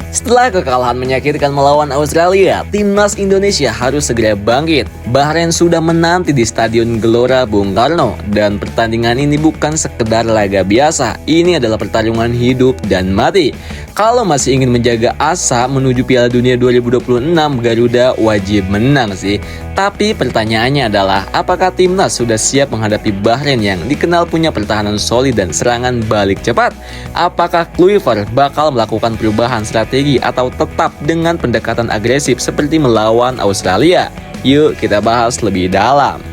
Setelah kekalahan menyakitkan melawan Australia, timnas Indonesia harus segera bangkit. Bahrain sudah menanti di Stadion Gelora Bung Karno, dan pertandingan ini bukan sekedar laga biasa. Ini adalah pertarungan hidup dan mati. Kalau masih ingin menjaga asa menuju Piala Dunia 2026, Garuda wajib menang sih. Tapi pertanyaannya adalah, apakah timnas sudah siap menghadapi Bahrain yang dikenal punya pertahanan solid dan serangan balik cepat? Apakah Kluivert bakal melakukan perubahan strategi atau tetap dengan pendekatan agresif seperti melawan Australia? Yuk kita bahas lebih dalam.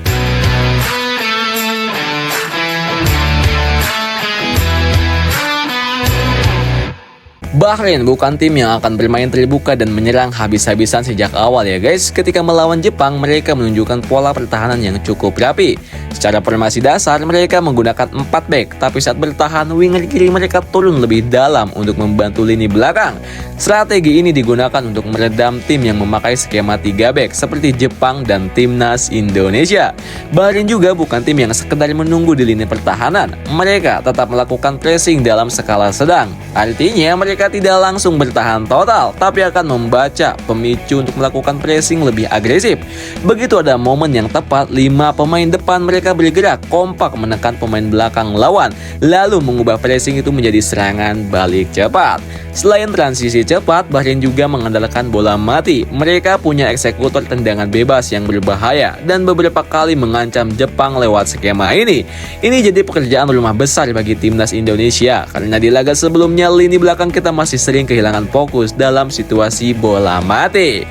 Bahrain bukan tim yang akan bermain terbuka dan menyerang habis-habisan sejak awal ya guys. Ketika melawan Jepang, mereka menunjukkan pola pertahanan yang cukup rapi. Secara formasi dasar, mereka menggunakan 4 back, tapi saat bertahan, winger kiri mereka turun lebih dalam untuk membantu lini belakang. Strategi ini digunakan untuk meredam tim yang memakai skema 3 back seperti Jepang dan timnas Indonesia. Bahrain juga bukan tim yang sekedar menunggu di lini pertahanan. Mereka tetap melakukan pressing dalam skala sedang. Artinya mereka tidak langsung bertahan total, tapi akan membaca pemicu untuk melakukan pressing lebih agresif. Begitu ada momen yang tepat, 5 pemain depan mereka bergerak kompak menekan pemain belakang lawan, lalu mengubah pressing itu menjadi serangan balik cepat. Selain transisi cepat, Bahrain juga mengandalkan bola mati. Mereka punya eksekutor tendangan bebas yang berbahaya dan beberapa kali mengancam Jepang lewat skema ini. Ini jadi pekerjaan rumah besar bagi timnas Indonesia, karena di laga sebelumnya lini belakang kita masih sering kehilangan fokus dalam situasi bola mati.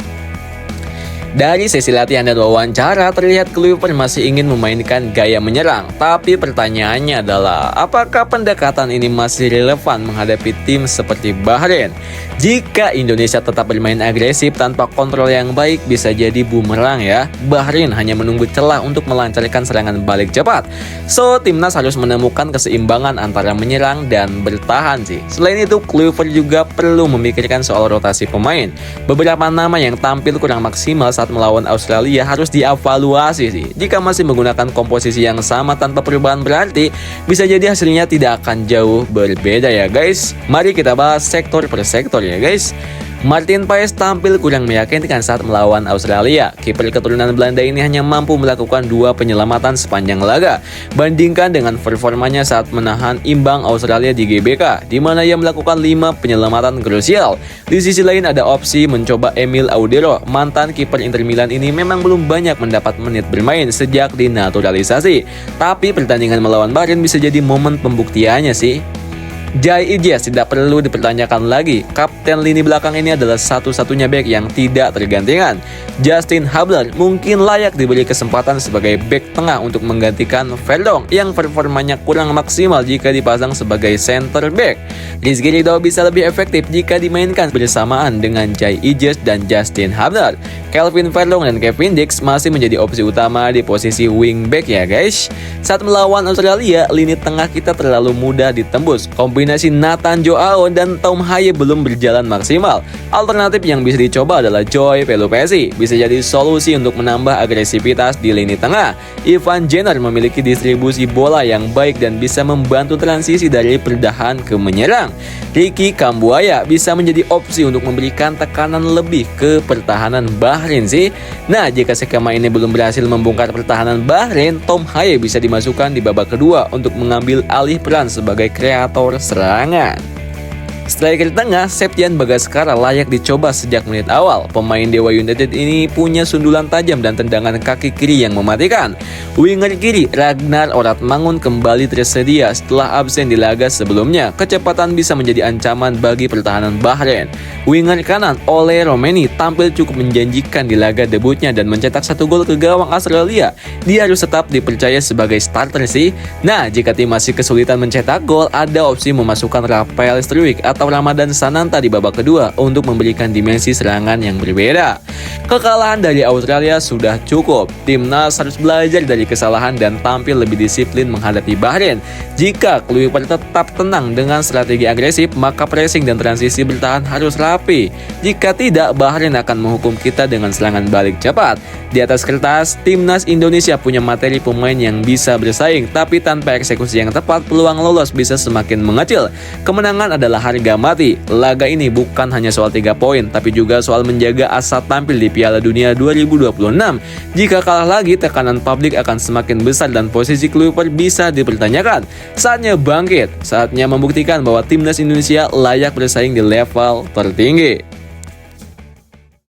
Dari sesi latihan dan wawancara, terlihat Kluivert masih ingin memainkan gaya menyerang. Tapi pertanyaannya adalah, apakah pendekatan ini masih relevan menghadapi tim seperti Bahrain? Jika Indonesia tetap bermain agresif tanpa kontrol yang baik, bisa jadi bumerang ya. Bahrain hanya menunggu celah untuk melancarkan serangan balik cepat. So, timnas harus menemukan keseimbangan antara menyerang dan bertahan sih. Selain itu, Kluivert juga perlu memikirkan soal rotasi pemain. Beberapa nama yang tampil kurang maksimal saat melawan Australia harus dievaluasi sih. Jika masih menggunakan komposisi yang sama tanpa perubahan berarti, bisa jadi hasilnya tidak akan jauh berbeda ya guys. Mari kita bahas sektor per sektor ya guys. Martin Paes tampil kurang meyakinkan saat melawan Australia. Kiper keturunan Belanda ini hanya mampu melakukan 2 penyelamatan sepanjang laga. Bandingkan dengan performanya saat menahan imbang Australia di GBK, di mana ia melakukan 5 penyelamatan krusial. Di sisi lain ada opsi mencoba Emil Audero. Mantan kiper Inter Milan ini memang belum banyak mendapat menit bermain sejak dinaturalisasi. Tapi pertandingan melawan Bahrain bisa jadi momen pembuktiannya sih. Jai Ijes tidak perlu dipertanyakan lagi. Kapten lini belakang ini adalah satu-satunya bek yang tidak tergantikan. Justin Hubler mungkin layak diberi kesempatan sebagai bek tengah untuk menggantikan Verdong yang performanya kurang maksimal jika dipasang sebagai center back. Rizky Ridho bisa lebih efektif jika dimainkan bersamaan dengan Jai Ijes dan Justin Hubler. Kelvin Verdong dan Kevin Dix masih menjadi opsi utama di posisi wing back ya guys. Saat melawan Australia, lini tengah kita terlalu mudah ditembus. Kombinasi Nathan Joao dan Tom Haye belum berjalan maksimal. Alternatif yang bisa dicoba adalah Joy Pelupesi. Bisa jadi solusi untuk menambah agresivitas di lini tengah. Ivan Jenner memiliki distribusi bola yang baik dan bisa membantu transisi dari pertahanan ke menyerang. Ricky Kambuaya bisa menjadi opsi untuk memberikan tekanan lebih ke pertahanan Bahrain sih. Nah, jika skema ini belum berhasil membongkar pertahanan Bahrain, Tom Haye bisa dimasukkan di babak kedua untuk mengambil alih peran sebagai kreator serangan. Striker tengah, Septian Bagaskara layak dicoba sejak menit awal. Pemain Dewa United ini punya sundulan tajam dan tendangan kaki kiri yang mematikan. Winger kiri, Ragnar Oratmangun kembali tersedia setelah absen di laga sebelumnya. Kecepatan bisa menjadi ancaman bagi pertahanan Bahrain. Winger kanan, Ole Romeni tampil cukup menjanjikan di laga debutnya dan mencetak 1 gol ke gawang Australia. Dia harus tetap dipercaya sebagai starter sih. Nah, jika tim masih kesulitan mencetak gol, ada opsi memasukkan Rafael Struijk atau Ramadan Sananta di babak kedua untuk memberikan dimensi serangan yang berbeda. Kekalahan dari Australia sudah cukup. Timnas harus belajar dari kesalahan dan tampil lebih disiplin menghadapi Bahrain. Jika Kluivert tetap tenang dengan strategi agresif, maka pressing dan transisi bertahan harus rapi. Jika tidak, Bahrain akan menghukum kita dengan serangan balik cepat. Di atas kertas, timnas Indonesia punya materi pemain yang bisa bersaing, tapi tanpa eksekusi yang tepat, peluang lolos bisa semakin mengecil. Kemenangan adalah harga harga mati. Laga ini bukan hanya soal 3 poin, tapi juga soal menjaga asa tampil di Piala Dunia 2026. Jika kalah lagi, tekanan publik akan semakin besar dan posisi Kluivert bisa dipertanyakan. Saatnya bangkit, saatnya membuktikan bahwa timnas Indonesia layak bersaing di level tertinggi.